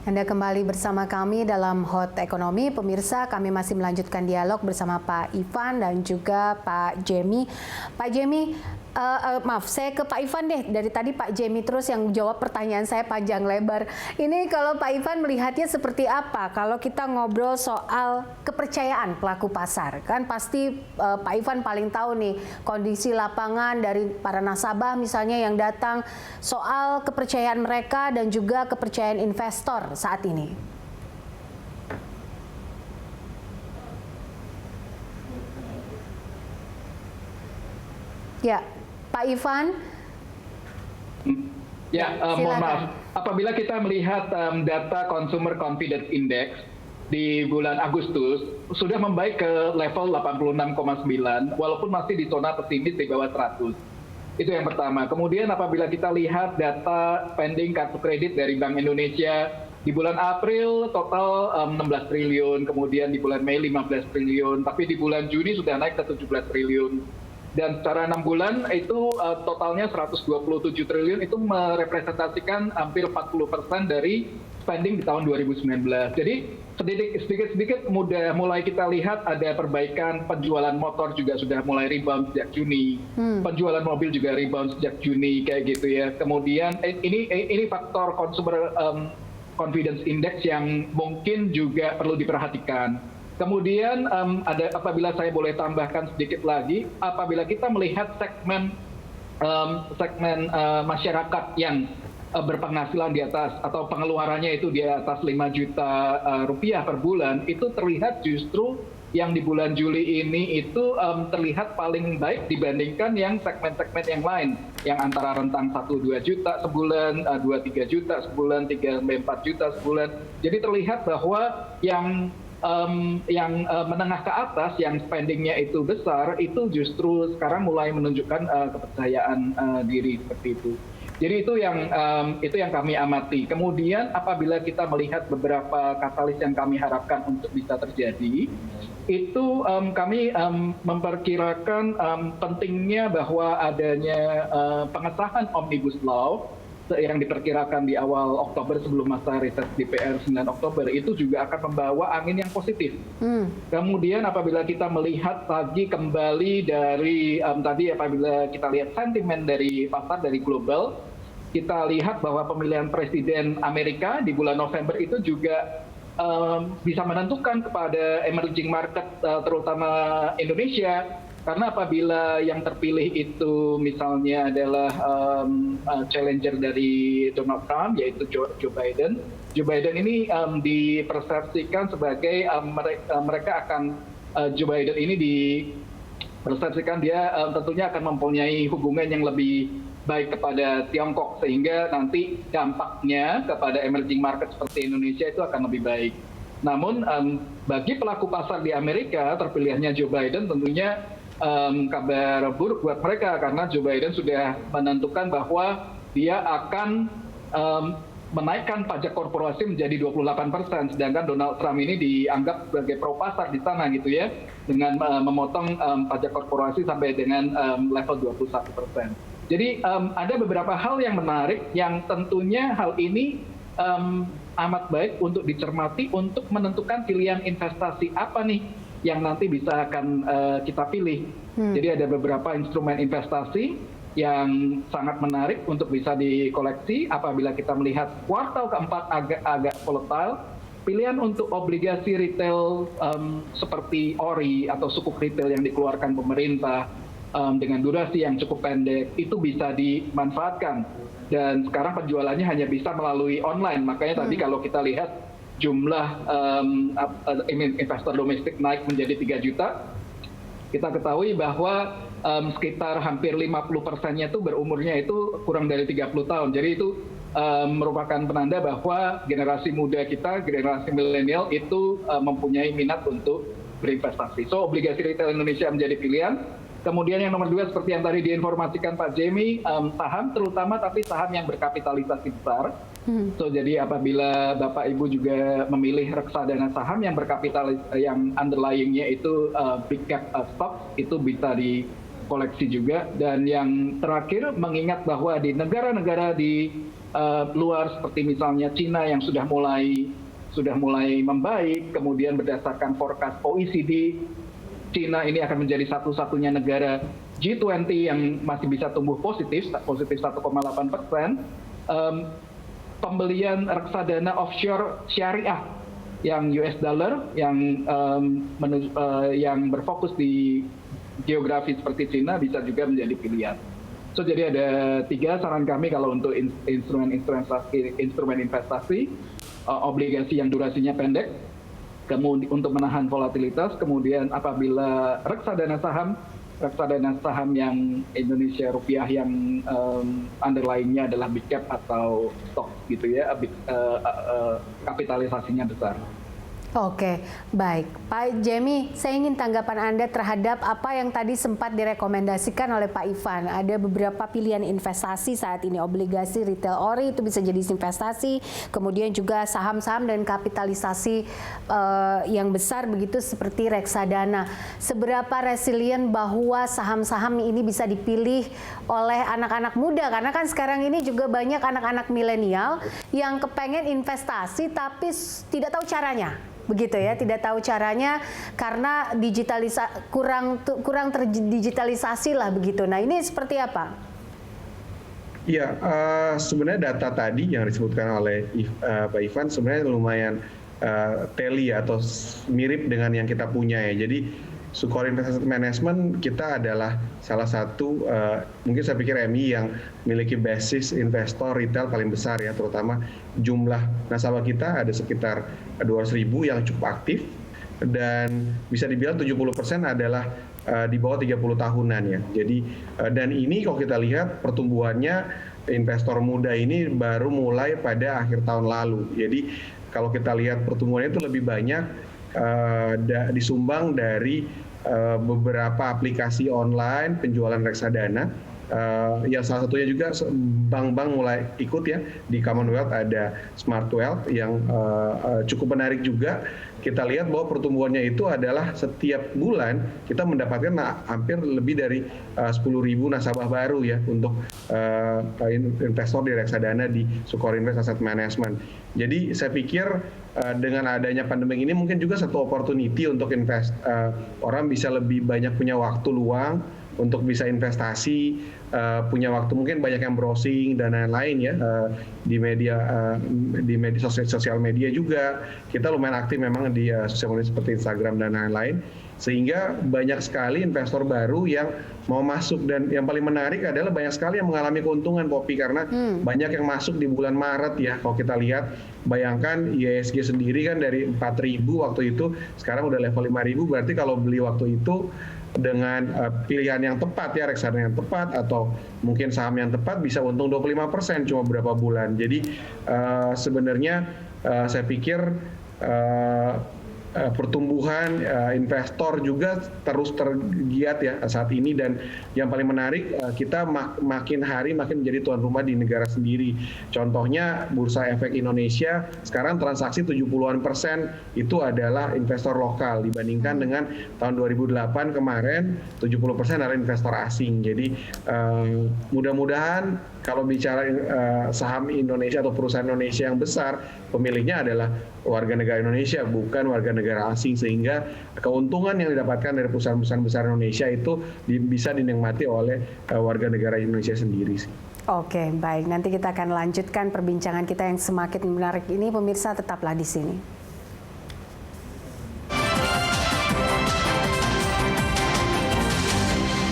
Anda kembali bersama kami dalam Hot Ekonomi. Pemirsa, kami masih melanjutkan dialog bersama Pak Ivan dan juga Pak Jemi. Pak Jemi, maaf, saya ke Pak Ivan deh. Dari tadi Pak Jemi terus yang jawab pertanyaan saya panjang lebar. Ini kalau Pak Ivan melihatnya seperti apa? Kalau kita ngobrol soal kepercayaan pelaku pasar, kan pasti Pak Ivan paling tahu nih kondisi lapangan dari para nasabah misalnya yang datang, soal kepercayaan mereka dan juga kepercayaan investor saat ini. Ya, Pak Ivan. Ya, mohon maaf. Apabila kita melihat data Consumer Confidence Index di bulan Agustus sudah membaik ke level 86,9 walaupun masih di zona pesimis di bawah 100. Itu yang pertama. Kemudian apabila kita lihat data spending kartu kredit dari Bank Indonesia di bulan April total 16 triliun, kemudian di bulan Mei 15 triliun, tapi di bulan Juni sudah naik ke 17 triliun. Dan secara 6 bulan itu totalnya 127 triliun, itu merepresentasikan hampir 40% dari spending di tahun 2019. Jadi sedikit-sedikit mulai kita lihat ada perbaikan. Penjualan motor juga sudah mulai rebound sejak Juni. Penjualan mobil juga rebound sejak Juni kayak gitu ya. Kemudian ini faktor consumer confidence index yang mungkin juga perlu diperhatikan. Kemudian apabila saya boleh tambahkan sedikit lagi, apabila kita melihat segmen masyarakat yang berpenghasilan di atas atau pengeluarannya itu di atas 5 juta rupiah per bulan, itu terlihat justru yang di bulan Juli ini itu terlihat paling baik dibandingkan yang segmen-segmen yang lain, yang antara rentang 1-2 juta sebulan, 2-3 juta sebulan, 3-4 juta sebulan. Jadi terlihat bahwa yang menengah ke atas yang spendingnya itu besar itu justru sekarang mulai menunjukkan kepercayaan diri seperti itu. Jadi itu yang kami amati. Kemudian apabila kita melihat beberapa katalis yang kami harapkan untuk bisa terjadi, itu kami memperkirakan pentingnya bahwa adanya pengesahan Omnibus Law yang diperkirakan di awal Oktober sebelum masa reses DPR 9 Oktober itu juga akan membawa angin yang positif. Kemudian apabila kita melihat lagi kembali dari tadi apabila kita lihat sentimen dari pasar dari global, kita lihat bahwa pemilihan presiden Amerika di bulan November itu juga bisa menentukan kepada emerging market terutama Indonesia. Karena apabila yang terpilih itu misalnya adalah challenger dari Donald Trump, yaitu Joe Biden. Joe Biden ini dipersepsikan sebagai mereka akan Joe Biden ini dipersepsikan dia tentunya akan mempunyai hubungan yang lebih baik kepada Tiongkok, sehingga nanti dampaknya kepada emerging market seperti Indonesia itu akan lebih baik. Namun bagi pelaku pasar di Amerika, terpilihnya Joe Biden tentunya kabar buruk buat mereka, karena Joe Biden sudah menentukan bahwa dia akan menaikkan pajak korporasi menjadi 28%, sedangkan Donald Trump ini dianggap sebagai pro pasar di sana gitu ya, dengan memotong pajak korporasi sampai dengan level 21%. Jadi ada beberapa hal yang menarik yang tentunya hal ini amat baik untuk dicermati untuk menentukan pilihan investasi apa nih yang nanti bisa akan kita pilih. Jadi ada beberapa instrumen investasi yang sangat menarik untuk bisa dikoleksi apabila kita melihat kuartal keempat agak volatile. Pilihan untuk obligasi retail seperti ORI atau sukuk retail yang dikeluarkan pemerintah dengan durasi yang cukup pendek itu bisa dimanfaatkan. Dan sekarang penjualannya hanya bisa melalui online. Makanya tadi kalau kita lihat jumlah investor domestik naik menjadi 3 juta, kita ketahui bahwa sekitar hampir 50%-nya itu berumurnya itu kurang dari 30 tahun. Jadi itu merupakan penanda bahwa generasi muda kita, generasi milenial itu mempunyai minat untuk berinvestasi. So obligasi retail Indonesia menjadi pilihan. Kemudian yang nomor 2 seperti yang tadi diinformasikan Pak Jemi, saham terutama tapi saham yang berkapitalisasi besar. So jadi apabila Bapak Ibu juga memilih reksadana saham yang berkapitalisasi yang underlyingnya itu big cap stock, itu bisa di koleksi juga. Dan yang terakhir, mengingat bahwa di negara-negara di luar seperti misalnya Cina yang sudah mulai membaik, kemudian berdasarkan forecast OECD, Cina ini akan menjadi satu-satunya negara G20 yang masih bisa tumbuh positif 1,8%. Pembelian reksadana offshore syariah yang US dollar yang berfokus di geografi seperti Cina bisa juga menjadi pilihan. So, jadi ada 3 saran kami kalau untuk instrumen investasi, obligasi yang durasinya pendek, kemudian untuk menahan volatilitas, kemudian apabila reksadana saham yang Indonesia rupiah yang underlying-nya adalah big cap atau stock gitu ya, kapitalisasinya besar. Oke, baik. Pak Jamie, saya ingin tanggapan Anda terhadap apa yang tadi sempat direkomendasikan oleh Pak Ivan. Ada beberapa pilihan investasi saat ini, obligasi retail ori itu bisa jadi investasi, kemudian juga saham-saham dan kapitalisasi yang besar begitu seperti reksadana. Seberapa resilient bahwa saham-saham ini bisa dipilih oleh anak-anak muda? Karena kan sekarang ini juga banyak anak-anak milenial yang kepengen investasi tapi tidak tahu caranya. Begitu ya, tidak tahu caranya karena kurang terdigitalisasi lah begitu. Nah, ini seperti apa? Ya, sebenarnya data tadi yang disebutkan oleh Pak Ivan sebenarnya lumayan tally atau mirip dengan yang kita punya ya. Jadi Sukor Investment Management kita adalah salah satu, mungkin saya pikir MI yang memiliki basis investor retail paling besar ya, terutama jumlah nasabah kita ada sekitar 200.000 yang cukup aktif, dan bisa dibilang 70% adalah di bawah 30 tahunan ya. Jadi, dan ini kalau kita lihat pertumbuhannya investor muda ini baru mulai pada akhir tahun lalu. Jadi kalau kita lihat pertumbuhannya itu lebih banyak disumbang dari beberapa aplikasi online penjualan reksadana, yang salah satunya juga bank-bank mulai ikut ya. Di Commonwealth ada Smart Wealth yang cukup menarik juga. Kita lihat bahwa pertumbuhannya itu adalah setiap bulan kita mendapatkan hampir lebih dari 10.000 nasabah baru ya untuk investor di reksadana di Sukor Invest Asset Management. Jadi saya pikir dengan adanya pandemi ini mungkin juga satu opportunity untuk orang bisa lebih banyak punya waktu luang untuk bisa investasi, punya waktu mungkin banyak yang browsing dan lain-lain ya, di media sosial media juga kita lumayan aktif memang di sosial media seperti Instagram dan lain-lain, sehingga banyak sekali investor baru yang mau masuk. Dan yang paling menarik adalah banyak sekali yang mengalami keuntungan, Poppy, karena banyak yang masuk di bulan Maret ya. Kalau kita lihat, bayangkan IHSG sendiri kan dari 4.000 waktu itu sekarang udah level 5.000, berarti kalau beli waktu itu dengan pilihan yang tepat ya, reksadana yang tepat atau mungkin saham yang tepat bisa untung 25% cuma beberapa bulan. Jadi sebenarnya saya pikir pertumbuhan investor juga terus tergiat ya saat ini, dan yang paling menarik kita makin hari makin menjadi tuan rumah di negara sendiri. Contohnya Bursa Efek Indonesia sekarang transaksi 70-an% itu adalah investor lokal dibandingkan dengan tahun 2008 kemarin 70% adalah investor asing. Jadi mudah-mudahan kalau bicara saham Indonesia atau perusahaan Indonesia yang besar, pemiliknya adalah warga negara Indonesia, bukan warga negara asing, sehingga keuntungan yang didapatkan dari perusahaan-perusahaan besar Indonesia itu bisa dinikmati oleh warga negara Indonesia sendiri sih. Oke, baik. Nanti kita akan lanjutkan perbincangan kita yang semakin menarik ini. Pemirsa, tetaplah di sini.